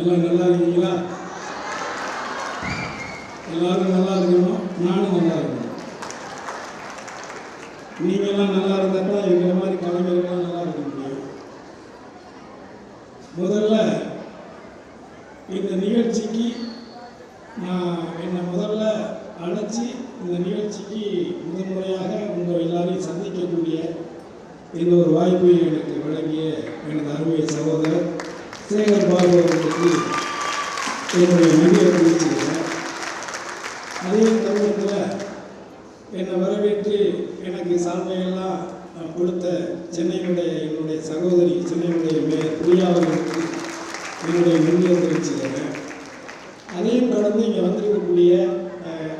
எல்லாம் நல்லா இருக்கீங்களா? எல்லாரும் நல்லா இருக்கணும், நானும் நல்லா இருக்கணும். நீங்கள்லாம் நல்லா இருந்தால் தான் எங்களை மாதிரி கலைஞர்கள்லாம் நல்லா இருக்க முடியும். முதல்ல இந்த நிகழ்ச்சிக்கு என்னை முதல்ல அழைச்சி இந்த நிகழ்ச்சிக்கு முதன்முறையாக உங்கள் எல்லாரையும் சந்திக்கக்கூடிய இந்த ஒரு வாய்ப்பை எனக்கு வழங்கிய எனது அருமை சகோதரர் சேகர் பாபு அவர்களுக்கு என்னுடைய நன்றியை தெரிவிச்சுக்கிறேன். அதே தருணத்தில் என்னை வரவேற்று எனக்கு சால்வையெல்லாம் கொடுத்த என்னுடைய சகோதரி சென்னையினுடைய மேயர் பிரியா அவர்களுக்கு என்னுடைய நன்றியை தெரிவிச்சுக்கிறேன். அதையும் கடந்து இங்கே வந்திருக்கக்கூடிய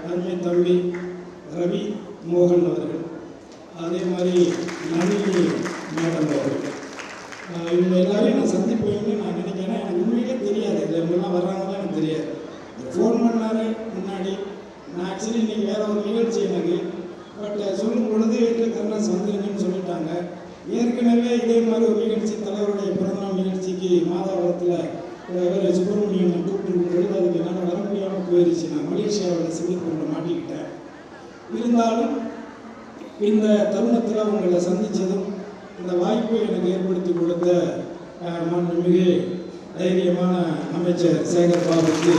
அருமை தம்பி ரவி மோகன் அவர்கள், அதே மாதிரி நளினி மேடம் அவர்கள், இவங்க எல்லாரையும் நான் சந்திப்பேன்னு நான் நினைக்கிறேன். எனக்கு உண்மையிலே தெரியாது, இதில் இவங்கெல்லாம் வர்றாங்கன்னு எனக்கு தெரியாது. ஃபோன் பண்ணாரு முன்னாடி. நான் ஆக்சுவலி இன்றைக்கி வேறு ஒரு நிகழ்ச்சி எனக்கு, பட் சொல்லும் பொழுது வீட்டில் கருணாஸ் வந்துருங்கன்னு சொல்லிட்டாங்க. ஏற்கனவே இதே மாதிரி ஒரு நிகழ்ச்சி தலைவருடைய பிறந்தநாள் நிகழ்ச்சிக்கு மாதாவரத்தில் வேறு சுப்பிரமணியன் கூப்பிட்டு பொழுது அதுக்கு என்னால் வர முடியாமல் போயிடுச்சு. நான் மலேசியாவில் சிங்கப்பூரில் மாட்டிக்கிட்டேன். இருந்தாலும் இந்த தருணத்தில் உங்களை சந்தித்ததும் இந்த வாய்ப்பை எனக்கு ஏற்படுத்தி கொடுத்த மாண்புமிகு தைரியமான அமைச்சர் சேகர் பாபுக்கு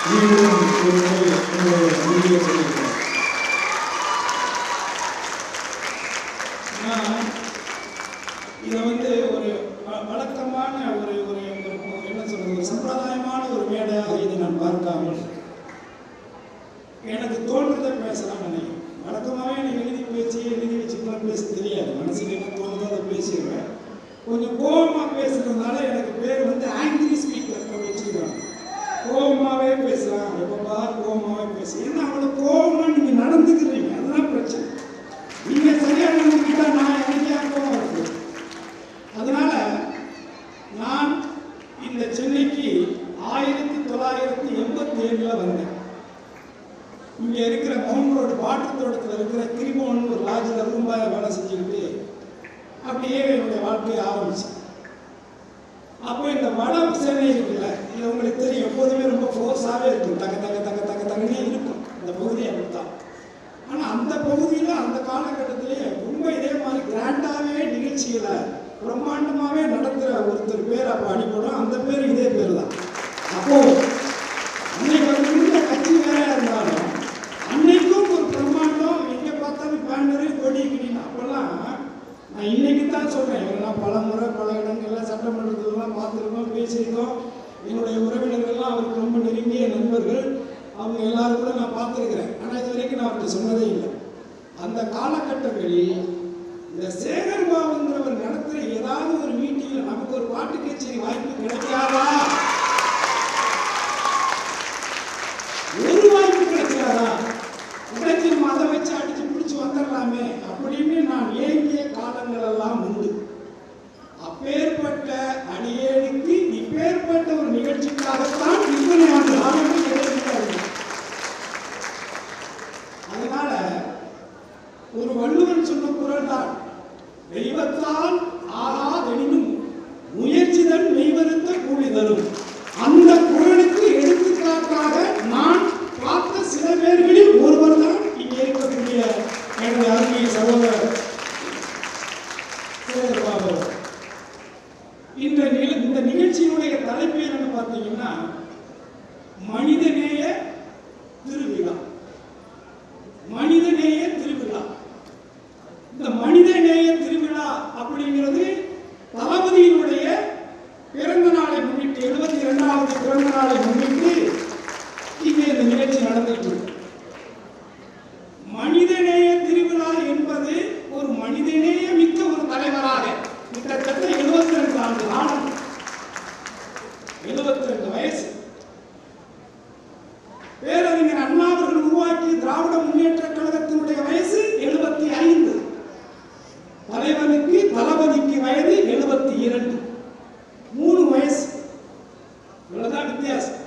மீண்டும் ஒரு முறை என்னுடைய நன்றியை சொல்லியிருக்கேன். நான் இதை ஒரு வழக்கமான ஒரு என்ன சொல்றது, ஒரு சம்பிரதாயமான ஒரு மேடையாக இதை நான் பார்க்காமல் எனக்கு தோன்றதை பேசலாம் நினைக்கிறேன். வழக்கமாகவே எனக்கு எழுதி வச்சுக்கலாம் பேச தெரியாது. மனசுக்கு என்ன தோணுதோ அதை பேசிடுவேன். கொஞ்சம் கோபமாக பேசுறதுனால எனக்கு பேர் ஆங்கிரி ஸ்பீக்கர் வச்சுருக்காங்க. கோபமாகவே பேசலாம், எப்பப்பா கோபமாகவே பேச. ஏன்னா அவ்வளோ கோபமாக நீங்கள் நடந்துக்கிறீங்க, அதுதான் பிரச்சனை. நீங்கள் சரியாக நடந்துக்கிட்டா நான் எனக்கே கோபம் இருக்கு. அதனால நான் இந்த சென்னைக்கு 1987 வந்தேன். இங்கே இருக்கிற மவுண்ட் ரோடு வாட்டர் தோட்டத்தில் இருக்கிற கிரிமோன் ஒரு லாட்ஜில் ரூபாய் வேலை செஞ்சுக்கிட்டு அப்படியே என்னுடைய வாழ்க்கையை ஆரம்பிச்சு. அப்போ இந்த வட சென்னை இருக்குல்ல, இது உங்களுக்கு தெரியும், எப்போதுமே ரொம்ப ஃபோர்ஸாகவே இருக்கும், தகனே இருக்கும் இந்த பகுதி. அப்படித்தான். ஆனால் அந்த பகுதியில் அந்த காலகட்டத்திலேயே ரொம்ப இதே மாதிரி கிராண்டாகவே நிகழ்ச்சிகளை பிரம்மாண்டமாகவே நடத்துகிற ஒருத்தர் பேர் அப்போ அடிப்படும். அந்த பேர் இதே பேர் தான். அப்போது அன்னைக்கு இருந்த கட்சி வேறையாக இருந்தாலும் அன்னைக்கும் ஒரு பிரம்மாண்டம், எங்கே பார்த்தாலும் பேனரு கொடி கிடினா. அப்போல்லாம் நான் இன்னைக்கு தான் சொல்கிறேன், இவரெல்லாம் பல முறை பல இடங்கள்லாம் சட்டமன்றத்துலாம் பார்த்துருக்கோம், பேசியிருக்கோம். என்னுடைய உறவினர்கள்லாம் அவருக்கு ரொம்ப நெருங்கிய நண்பர்கள், அவங்க எல்லாரும் கூட நான் பார்த்துருக்கிறேன். ஆனால் இது வரைக்கும் நான் அவர்கிட்ட சொன்னதே இல்லை. அந்த காலகட்டங்களில் இந்த சேகர் பாபுங்கிறவர் நடத்துகிற ஏதாவது ஒரு மீட்டிங்கில் நமக்கு ஒரு பாட்டு கச்சேரி வாய்ப்பு கிடைக்காதா, ஒரு வாய்ப்பு கிடைக்காதா, உடைச்சி நம்ம அதை வச்சு அடிச்சு பிடிச்சி வந்துடலாமே அப்படின்னு நான் ஏங்கிய காலங்கள் எல்லாம் உண்டு. அப்பேற்பட்ட அடியேனுக்கு இப்பேற்பட்ட ஒரு நிகழ்ச்சிக்காகத்தான் இத்தனை ஆண்டு காலங்கள் கிடைக்கிறார்கள். அதனால ஒரு வள்ளுவன் சொன்ன குரல் தான், தெய்வத்தால் ஆகாதெனினும் முயற்சிதன் மெய்வருத்த கூலி தரும். அந்த குரலுக்கு எடுத்துக்காட்டாக நான் பார்த்த சில பேர்களில் ஒருவர் தான் இங்கே இருக்கக்கூடிய எனது அருமை சகோதரர் சேகர் பாபு. இந்த நிகழ்ச்சியினுடைய தலைப்பு என்னன்னு பார்த்தீங்கன்னா மனிதநேய திருவிழா. மனிதநேய திருவிழா. இந்த மனிதநேய திருவிழா அப்படிங்கிறது தளபதியினுடைய பிறந்த நாளை முன்னிட்டு, 72வது பிறந்த நாளை முன்னிட்டு இங்கே இந்த நிகழ்ச்சி நடந்துட்டு இருக்கு. மனிதநேய திருவிழா என்பது ஒரு மனிதநேய மிக்க ஒரு தலைவராக கிட்டத்தட்ட 72 ஆண்டு காலம், 72 வயசு பேரறிஞர் அண்ணா அவர்கள் உருவாக்கிய திராவிட முன்னேற்ற கழகத்தினுடைய வயசு 75. தலைவனுக்கு தளபதிக்கு வயது 72. 3 வயசு, இவ்வளவுதான் வித்தியாசம்.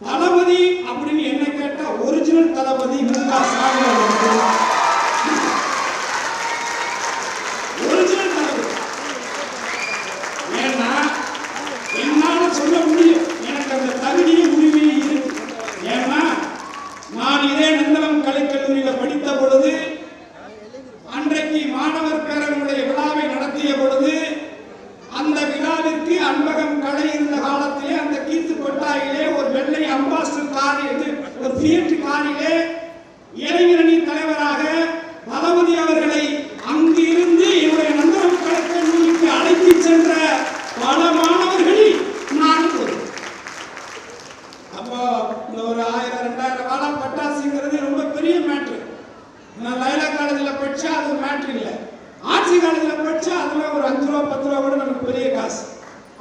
தளபதி அப்படின்னு என்ன கேட்டா ஒரிஜினல் தளபதி மு.க. ஸ்டாலின். ஒரிஜினல் தளபதி. ஏன்னா வச்சா அதுல ஒரு 5 ரூபா 10 ரூபா கூட நமக்கு பெரிய காசு.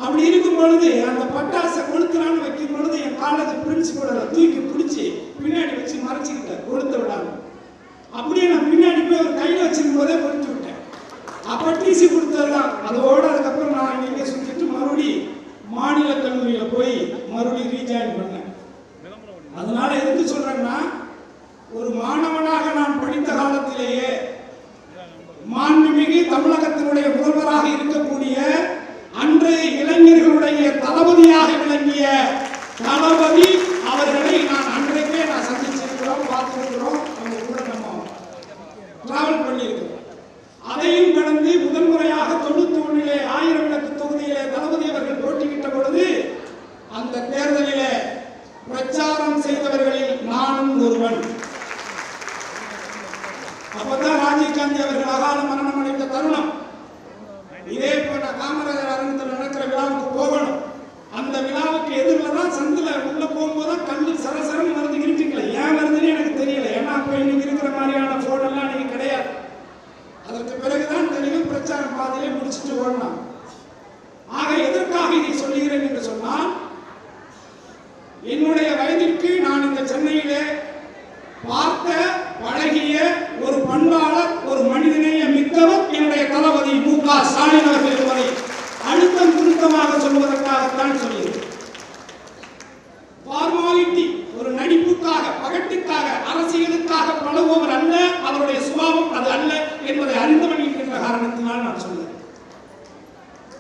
அப்படி இருக்கும் பொழுது அந்த பட்டாசை கொளுத்துறான்னு வைக்கும் பொழுது என் காலேஜ் பிரின்சிபல் தூக்கி பிடிச்சி பின்னாடி வச்சு மறைச்சிக்கிட்டேன், கொளுத்த விடாம. அப்படியே நான் பின்னாடி போய் ஒரு கையில் வச்சிருக்கும் போதே கொளுத்து விட்டேன். அப்போ டிசி கொடுத்ததுதான். அதோட அதுக்கப்புறம் நான் இங்கே சுற்றிட்டு மறுபடி மாநில கல்லூரியில் போய் மறுபடியும் ரீஜாயின் பண்ணேன். அதனால எதுக்கு சொல்றேன்னா, ஒரு மாணவனாக நான் படித்த காலத்திலேயே மாண்புமிகு தமிழகத்தினுடைய முதல்வராக இருக்கக்கூடிய அன்றைய இளைஞர்களுடைய தளபதியாக விளங்கிய தளபதி அவர்களை நான் அன்றைக்கே சந்திச்சிருக்கிறோம், பார்த்திருக்கிறோம், அவங்க கூட நம்ம டிராவல் பண்ணியிருக்கிறோம். அதையும் கடந்து முதல் முறையாக 91 1000 விளக்கு தொகுதியிலே தளபதி அவர்கள் போட்டியிட்ட பொழுது அந்த தேர்தலிலே பிரச்சாரம் செய்தவர்களில் நானும் ஒருவன். அப்பதான் ராஜீவ்காந்தி அவர்கள் அகால மரணம் அடைந்த தருணம். இதே போல காமராஜர் அரங்கத்தில் நடக்கிற விழாவுக்கு போகணும். அந்த விழாவுக்கு எதிரில் தான் சந்தில உள்ள போகும்போது கல்லு சரசரம் வருது, இருட்டுங்களே. ஏன் வருதுன்னு எனக்கு தெரியல. ஏன்னா அப்ப இன்னைக்கு இருக்கிற மாதிரியான போன் எல்லாம் இன்னைக்கு கிடையாது. அதற்கு பிறகுதான் தெரியும், பிரச்சார பாதையை முடிச்சுட்டு ஓடலாம். ஆக எதற்காக இதை சொல்லுகிறேன் என்று சொன்னால், என்னுடைய வயதிற்கு நான் இந்த சென்னையிலே பார்த்த பழகிய ஒரு பண்பாளர், ஒரு மனிதநேய மிக்கவர் என்னுடைய தளபதி மு.க. ஸ்டாலின் அவர்கள் என்பதை அழுத்தம் திருத்தமாக சொல்வதற்காகத்தான் சொல்கிறேன். ஃபார்மாலிட்டி, ஒரு நடிப்புக்காக, பகட்டுக்காக, அரசியலுக்காக பழகுபவர் அல்ல. அவருடைய சுபாவம் அது அல்ல என்பதை அறிந்தவன் என்கின்ற காரணத்தினால் நான் சொல்கிறேன்.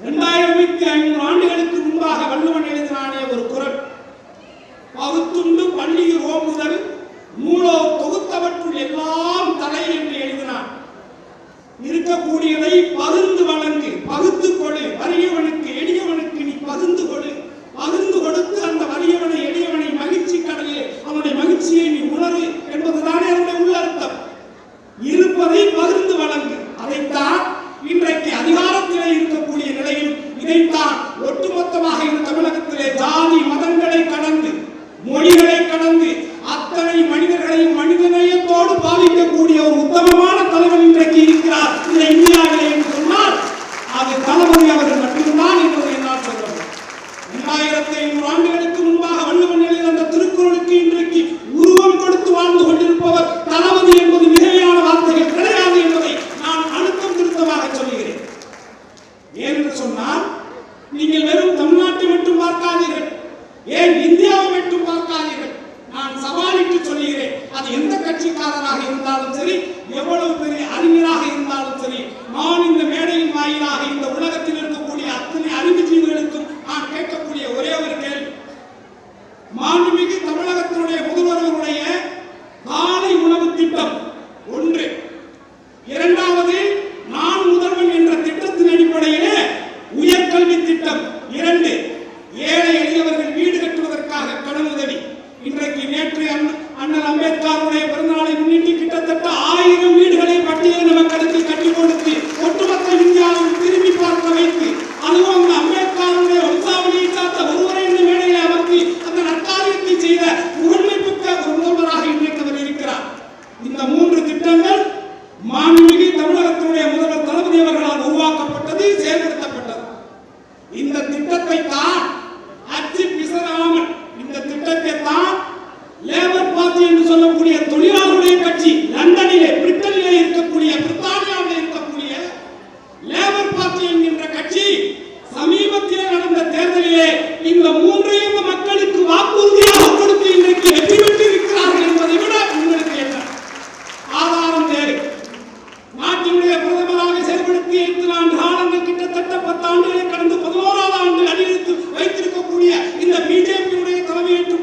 2500 ஆண்டுகளுக்கு முன்பாக வள்ளுவன் எழுதினானே ஒரு குறள், பகுத்துண்டு பள்ளியூர் ஓம்புதல் நூலோ தொகுத்தவற்றுள் எல்லாம் தலை என்று எழுதினான். இருக்கக்கூடியதை பகிர்ந்து வழங்கு, பகுத்து கொடு, வறியவனுக்கு எளியவனுக்கு நீ பகிர்ந்து கொடு. பகிர்ந்து கொடுத்து அந்த வறியவனை எளியவனை மகிழ்ச்சி கடலில் அவனுடைய மகிழ்ச்சியை நீ உணரு என்பதுதானே அவனுடைய உள்ளர்த்தம். இருப்பதை பகிர்ந்து வழங்கு. அதைத்தான் இன்றைக்கு அதிகாரத்திலே இருக்கக்கூடிய நிலையில் இதைத்தான் ஒட்டுமொத்தமாக இந்த தமிழகத்திலே ஜாதி மதங்களை கடந்து, மொழிகளை கடந்து அத்தனை மனிதர்களையும் மனிதநேயத்தோடு பாதிக்கக்கூடிய ஒரு உத்தமமான தலைவர் இன்றைக்கு இருக்கிறார் இந்த இந்தியாவிலே என்று சொன்னால் அது தளபதி அவர்கள் மட்டும்தான் என்பதை என்னால் சொல்ல முடியும். 2500 ஆண்டுகளுக்கு முன்பாக வள்ளுவன் எழுதிய அந்த திருக்குறளுக்கு இன்றைக்கு உருவம் கொடுத்து வாழ்ந்து கொண்டிருப்பவர் தளபதி என்பது மிகையான வார்த்தைகள் கிடையாது என்பதை நான் அழுத்தம் திருத்தமாக சொல்கிறேன். ஏனென்று சொன்னால், நீங்கள் வெறும் தமிழ்நாட்டை மட்டும் பார்க்காதீர்கள், ஏன் இந்தியாவை மட்டும் பார்க்காதீர்கள். நான் சவாலிட்டு சொல்கிறேன், அது எந்த கட்சிக்காரராக இருந்தாலும் சரி, எவ்வளவு பெரிய அறிஞராக இருந்தாலும் சரி, நான் இந்த மேடையின் வாயிலாக இந்த உலகத்தில் இருக்கக்கூடிய அத்தனை அறிவுஜீவிகளுக்கும் நான் கேட்கக்கூடிய ஒரே ஒரு கேள்வி, மாண்புமிகு தமிழகத்தினுடைய முதல்வர்களுடைய காலை உணவு திட்டம் ஒன்று, இரண்டாவது நான் முதல்வன் என்ற திட்டத்தின் அடிப்படையிலே உயர்கல்வி திட்டம் 2, ஏழை எளியவர்கள் வீடு கட்டுவதற்காக கடன் உதவி. இன்றைக்கு நேற்று அண்ணல் அம்பேத்கருடைய பிறந்தநாளை முன்னிட்டு கிட்டத்தட்ட 1000 வீடுகளை பட்டியலின மக்களுக்கு கட்டி கொடுத்து ஒட்டுமொத்த இந்தியாவில் திரும்பி பார்க்க வைத்து, அதுவும் அந்த அம்பேத்கருடைய வம்சாவளியை சார்ந்த ஒருவரை இந்த மேடையில் அமர்த்தி அந்த நற்காரியத்தை செய்த புகழ்மை பெற்ற ஒரு முதல்வராக இன்றைக்கு அவர் இருக்கிறார். இந்த 3 திட்டங்கள் மாண்புமிகு தமிழகத்தினுடைய முதல்வர் தளபதி அவர்களால் உருவாக்கப்பட்டது, செயல்படுத்தப்பட்டது. இந்த திட்டத்தை தான் அச்சு பிசராமல், இந்த திட்டத்தை தான் லேபர் பார்ட்டி என்று சொல்லக்கூடிய தொழிலாளர்களுடைய கட்சி, லண்டனிலே பிரிட்டனிலே இருக்கக்கூடிய, பிரித்தானியாவில் இருக்கக்கூடிய லேபர் பார்ட்டி என்கின்ற கட்சி சமீபத்தில் நடந்த தேர்தலிலே இந்த 3 மக்களுக்கு வாக்குறுதியாக கொடுத்து இன்றைக்கு வெற்றி பெற்று இருக்கிறார்கள் என்பதை விட உங்களுக்கு என்ன ஆதாரம் தேவை? நாட்டினுடைய பிரதமராக செயல்படுத்தி 8 ஆண்டு காலங்கள், கிட்டத்தட்ட 10 ஆண்டுகளை கடந்து 11வது ஆண்டு அடியெடுத்து வைத்திருக்கக்கூடிய இந்த பிஜேபியுடைய தலைமையேற்று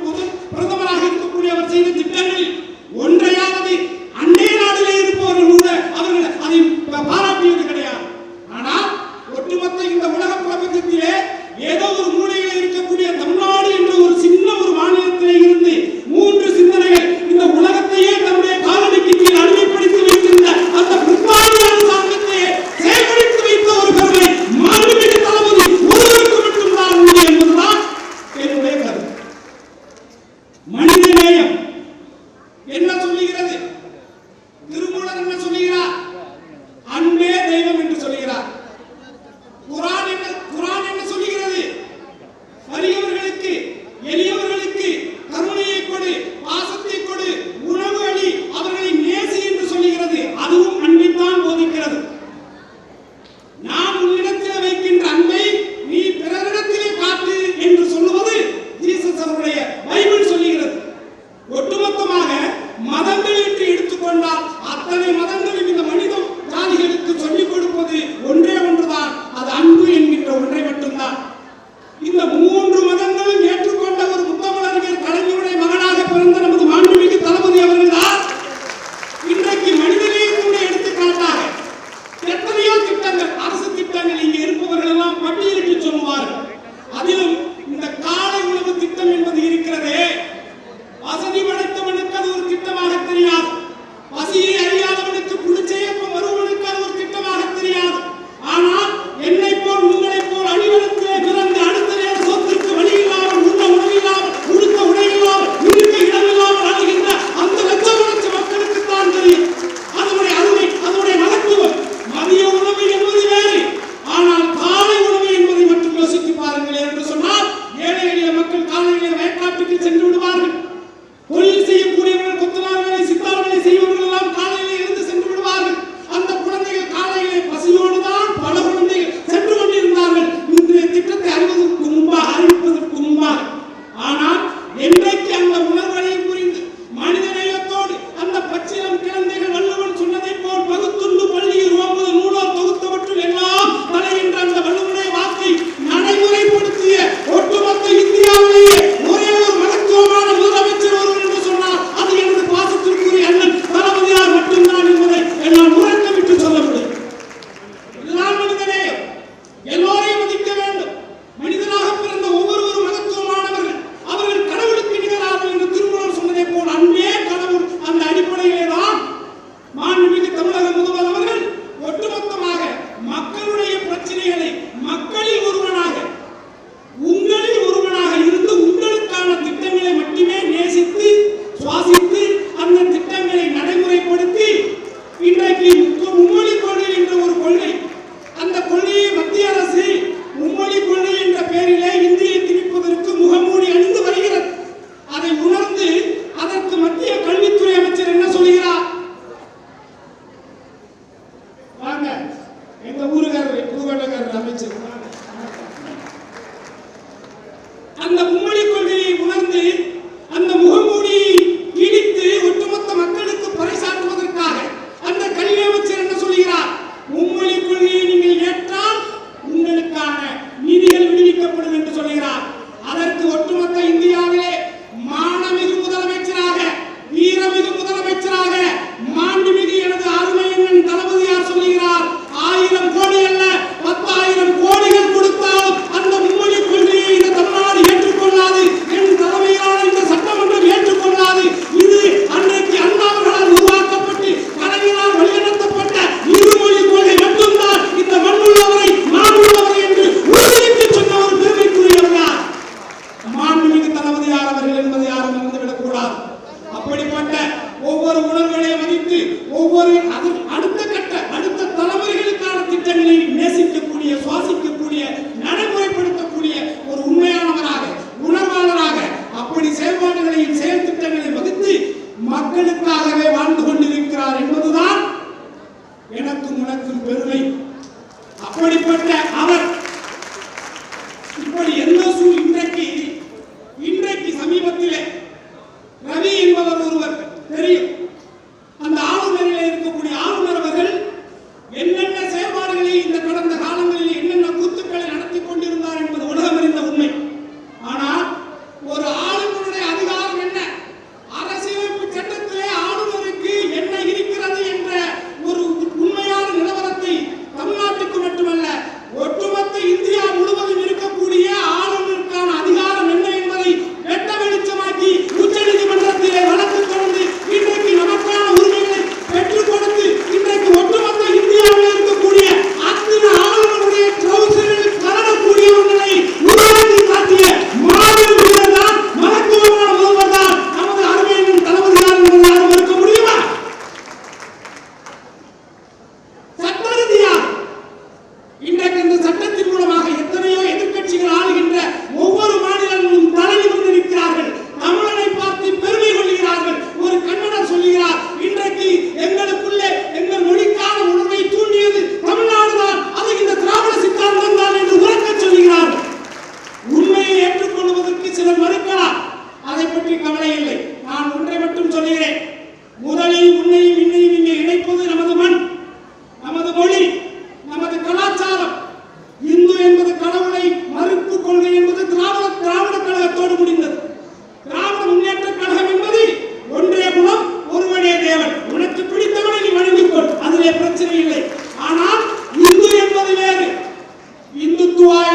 பிரதமராக இருக்கக்கூடிய அவர் செய்த திட்டங்களில் ஒன்றையாவது அண்டை நாடுகளில் இருப்பவர்கள் கூட அவர்கள் அதை பாராட்டியது கிடையாது. ஆனால் ஒட்டுமொத்த இந்த உலக பிரபஞ்சத்திலே ஏதோ ஒரு மூலையில் இருக்கக்கூடிய தமிழ்நாடு என்ற ஒரு சின்ன ஒரு மாநிலத்திலே இருந்து 3 சிந்தனைகள் இந்த உலகத்தையே தன்னுடைய காலடிக்கு கீழ் அடிமைப்படுத்தி வைத்திருந்த அந்த பிரித்தானிய அரசாங்கத்தை செயல்படுத்தி வைத்த ஒரு பெருமை மாண்புமிகு தளபதி நான் உன்னிடத்தில் வைக்கின்ற அன்பை நீ பிறரிடத்திலே காட்டு என்று சொல்லுவது ஜீசஸ் அவருடைய பைபிள் சொல்லுகிறது. ஒட்டுமொத்தமாக மதங்கள் என்று எடுத்துக்கொண்டால் அத்தனை மதங்களும் இந்த மனித ஜாதிகளுக்கு சொல்லிக் கொடுப்பது ஒன்றே ஒன்றுதான், அது அன்பு என்கின்ற ஒன்றை மட்டும்தான். இந்த மூன்று மதங்களும் ஏற்றுக்கொண்ட ஒரு முத்தமிழறிஞர் கலைஞருடைய மகனாக பிறந்த நமது மாண்புமிகு தளபதி அவர்கள் தான் இன்றைக்கு மனிதநேயத்தினுடைய எடுத்துக்காட்டாக எத்தனையோ திட்டங்கள், அரசு திட்டங்கள் இங்கே இருப்பவர்கள் எல்லாம் பட்டியலிட்டு சொல்லுவார்கள். அதிலும் இந்த காலை உணவு திட்டம் என்பது இருக்கிறதே, வசதி படைத்தவனுக்கு அது ஒரு திட்டமாக தெரியாது, பசியை அறியாதவனுக்கு குடிச்சையப்பம் வருவனுக்கு அது ஒரு திட்டமாக தெரியாது. ஆனால் என்னை போல் உங்களை போல் அணிவனத்திலே பிறந்து அடுத்த நேர சொத்திற்கு வழி இல்லாமல், உண்ண உணவு இல்லாமல், உடுத்த உடை இல்லாமல், இருக்க இடம் இல்லாமல் அழுகின்ற அந்த லட்சம் மக்களுக்கு தான் தெரியும் அதனுடைய அருமை, அதனுடைய மகத்துவம். மதிய உணவு என்பது வேறு, ஆனால் காலை உணவு என்பதை மட்டும் யோசித்து பாருங்கள் என்று சொன்னால் ஏழை எளிய மக்கள் காலையிலே வயக்காட்டுக்கு சென்று விடுவார்கள். தொழில் செய்யக்கூடியவர்கள், கொத்தனார் வேலை, சித்தார் வேலை செய்வர்கள் எல்லாம் காலையிலே இருந்து சென்று விடுவார்கள். அந்த குழந்தைகள் காலையிலே பசியோடு தான் பல குழந்தைகள் சென்று கொண்டிருந்தார்கள் இந்த திட்டத்தை அறிவிப்பதற்கு முன்பாக. ஆனால் என்றைக்கு அந்த உணர்வுகளை புரிந்து மனிதநேயத்தோடு அந்த பச்சிலம் குழந்தைகள் வள்ளுவன் சொன்னதை போல் பகுத்துண்டு பள்ளியில் 9 நூலோர் தொகுத்தவற்றுள் எல்லாம் தலை என்ற அந்த வள்ளுவனுடைய வாக்கை நடைமுறைப்படுத்திய ஒட்டுமொத்த இந்தியாவிலேயே ஒரே ஒரு மகத்துவமான முதலமைச்சர் ஒருவர் என்று சொன்னால் அது எனது பாசத்திற்குரிய அண்ணன் தளபதியார் மட்டும்தான் என்பதை என்னால் முழக்கமிட்டு சொல்ல முடியும். இதுதான் மனிதநேயம். எல்லோரையும் மதிக்க வேண்டும். மனிதனாக பிறந்த ஒவ்வொருவரும் மகத்துவமானவர்கள், அவர்கள் கடவுளுக்கு நிகரார்கள் என்று திருமூலர் சொன்னதை போல் அன்பே கடவுள். அந்த அடிப்படையிலே தான் மாண்புமிகு தமிழக முதல்வர் அவர்கள் ஒட்டுமொத்தமாக மக்களுடைய பிரச்சனைகளை மக்களில் ஒருவனாக, உங்களில் ஒருவனாக இருந்து உங்களுக்கான திட்டங்களை மட்டுமே நேசித்து சுவாசித்து அந்த திட்டங்களை நடைமுறைப்படுத்தி இன்றைக்கு மும்மொழி கொள்கை என்ற ஒரு கொள்கை, அந்த கொள்கையை மத்திய அரசு மும்மொழி கொள்கை என்ற பெயரிலே இந்தியை திணிப்பதற்கு முகமூடி அணிந்து வருகிறது. அதை உணர்ந்து அதற்கு மத்திய கல்வித்துறை அமைச்சர் என்ன சொல்கிறார்? வாங்க, எங்க ஊருக்காரர் புதுக்கோட்டைக்காரர் அமைச்சர் அந்த மும்மொழி கொள்கையை உணர்ந்து அந்த முகமூடியை இடித்து ஒட்டுமொத்த மக்களுக்கு பறைசாற்றுவதற்காக அந்த கல்வி அமைச்சர் என்ன சொல்கிறார்? மும்மொழி கொள்கையை நீங்கள் ஏற்றால் உங்களுக்கான நிதிகள் விடுவிக்கப்படும் என்று சொல்கிறார். அதற்கு ஒட்டுமொத்த இந்தியாவிலே மானமிகு முதலமைச்சராக, வீரமிகு முதலமைச்சராக மாண்புமிகு எனது அருமையண்ணன் தளபதியார் சொல்கிறார், 1000 கோடி அல்ல 10,000 கோடிகள் கொடுத்தாலும் அந்த மும்மொழி கொள்கையை இந்த தமிழ்நாடு ஏற்றுக்கொள்ளாது, என் தலைமையிலான இந்த சட்டமன்றம் ஏற்றுக்கொள்ளாது. இது அன்றைக்கு அண்ணாவர்களால் உருவாக்கப்பட்டு கலைஞரால் வழிநடத்தப்பட்ட இருமொழி கொள்கை மட்டும்தான் இந்த மண்ணுள்ளவரை நாடுள்ளவரை என்று உறுதிக்கு சொன்ன ஒரு பெருமைக்குரியவர் மாண்புமிகு தளபதியார் அவர்கள் என்பதை யாரும் மறந்துவிடக் கூடாது. அப்படிப்பட்ட ஒவ்வொரு உணர்வுகளை மதித்து ஒவ்வொரு அடுத்த தலைமுறைகளுக்கான திட்டங்களை நேசிக்கக்கூடிய, சுவாசிக்கக்கூடிய, நடைமுறைப்படுத்தக்கூடிய ஒரு உண்மையானவராக, உணர்வாளராக அப்படி செயல்பாடுகளையும் செயல் திட்டங்களை வகுத்து மக்களுக்காகவே வாழ்ந்து கொண்டிருக்கிறார் என்பதுதான் எனக்கும் உனக்கும் பெருமை. அப்படிப்பட்ட அவர் இப்படி எந்த இன்றைக்கு சமீபத்திலே ரவி என்பவர் ஒருவர் தெரியும். அந்த ஆளுநரில் இருக்கக்கூடிய ஆளுநர் அவர்கள் என்னென்ன செயல்பாடுகளை இந்த கடந்த காலங்களில் என்னென்ன கூத்துக்களை நடத்தி கொண்டிருந்தார் என்பது உலகம் அறிந்த உண்மை. ஆனால் ஒரு ஆளுநருடைய அதிகாரம் என்ன, அரசியலமைப்பு சட்டத்திலே ஆளுநருக்கு என்ன இருக்கிறது என்ற ஒரு உண்மையான நிலவரத்தை தமிழ்நாட்டுக்கு மட்டுமல்ல ஒட்டுமொத்த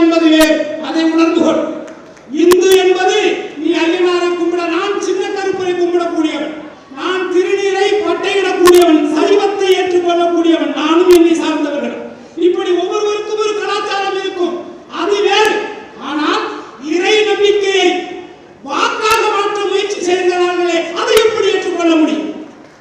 என்பது வேறு. அதை உணர்ந்து கொள். இந்து என்பது நீ ஐயனாரை கும்பிட, நான் சின்ன கருப்பரை கும்பிடக்கூடியவன், நான் திருநீரை பட்டையிடக்கூடியவன், சைவத்தை ஏற்றுக்கொள்ளக்கூடியவன், நானும் என்னை சார்ந்தவர்கள். இப்படி ஒவ்வொருவருக்கும் ஒரு கலாச்சாரம் இருக்கும், அது வேறு. ஆனால் இறை நம்பிக்கையை வாக்காக மாற்ற முயற்சி செய்கிறார்களே, அதை எப்படி ஏற்றுக்கொள்ள முடியும்?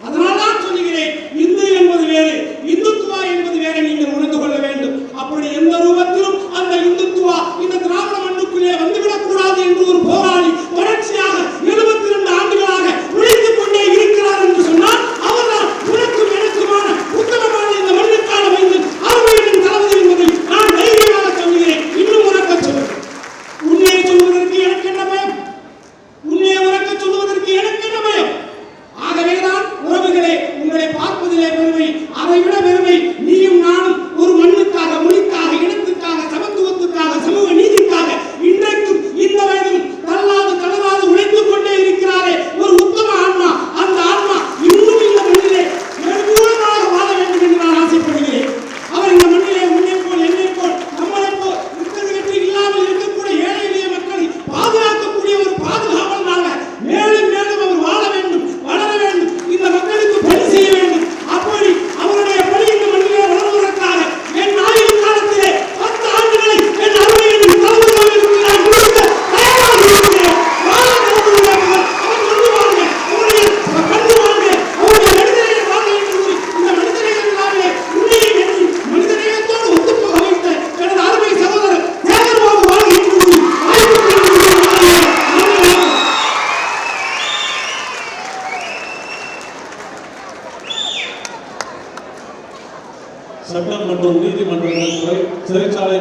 அதனால் தான் சொல்லுகிறேன், இந்து என்பது வேறு, இந்துத்துவா என்பது வேறு. நீங்கள் உணர்ந்து கொள்ள வேண்டும். அப்படி எந்த ரூபத்திலும் அந்த இந்துத்துவா இந்த திராவிட மண்ணுக்குள்ளே வந்துவிடக் கூடாது என்று ஒரு போராளி தொடர்ச்சியாக 72 ஆண்டுகளாக உழைத்துக் கொண்டே இருக்கிறார் என்று சொன்னால் அவர்தான் உனக்கும் எனக்குமான உத்தமமான இந்த மண்ணுக்கான மைந்தன் அருமையின் தளபதி என்பதை நான் தைரியமாக சொல்கிறேன். இன்னும் உறக்க சொல்கிறேன். உண்மையை சொல்வதற்கு எனக்கு என்ன பயம்? உண்மையை உறக்க சொல்வதற்கு எனக்கு என்ன பயம்? ஆகவேதான் உறவுகளே, உங்களை பார்ப்பதிலே பெருமை, அதை விட பெருமை நீயும் நானும் ஒரு மண்ணுக்காக, மொழிக்காக, இனத்துக்காக, சமத்துவத்துக்காக, சமூக நீதிக்காக இன்றைக்கும் இந்த வயதிலும் தள்ளாது தளராது உழைத்துக் கொண்டே இருக்கிறாரே ஒரு உத்தம ஆன்மா. அந்த ஆன்மா இன்னும் இந்த மண்ணிலே நெடுங்கூடமாக வாழ வேண்டும் என்று நான் ஆசைப்படுகிறேன். அவர் இந்த மண்ணிலே உன்னை போல், என்னை போல், நம்மளை போல் வெற்றி இல்லாமல் இருக்கக்கூடிய ஏழை எளிய மக்களை பாதுகாக்கக்கூடிய ஒரு பாதுகாவலனாக மேலும் மேலும் அவர் வாழ வேண்டும், வளர வேண்டும், இந்த மக்களுக்கு பணி செய்ய வேண்டும். அப்படி அவருடைய பணி இந்த மண்ணிலே வளர்வதற்காக என் ஆயுள் காலத்திலே 10 ஆண்டுகளை என் அருமையின் தலைவர்களுக்கு நான் கொடுக்க தயாராக இருக்கிறேன். வாழ விரும்புகிறவர்கள் அவர் சொல்லுவாங்க, அவருடைய கண்டு வாங்க, அவருடைய மனிதநேய வாங்க என்று கூறி இந்த மனிதநேயம் இல்லாமலே உண்மையை எண்ணி மனிதநேயத்தோடு ஒத்துப்போக வைத்த எனது அருமை சகோதரர் சேகர்பாபு வாங்க என்று கூறி சட்டம் மற்றும் நீதிமன்றங்கள் துறை, சிறைச்சாலை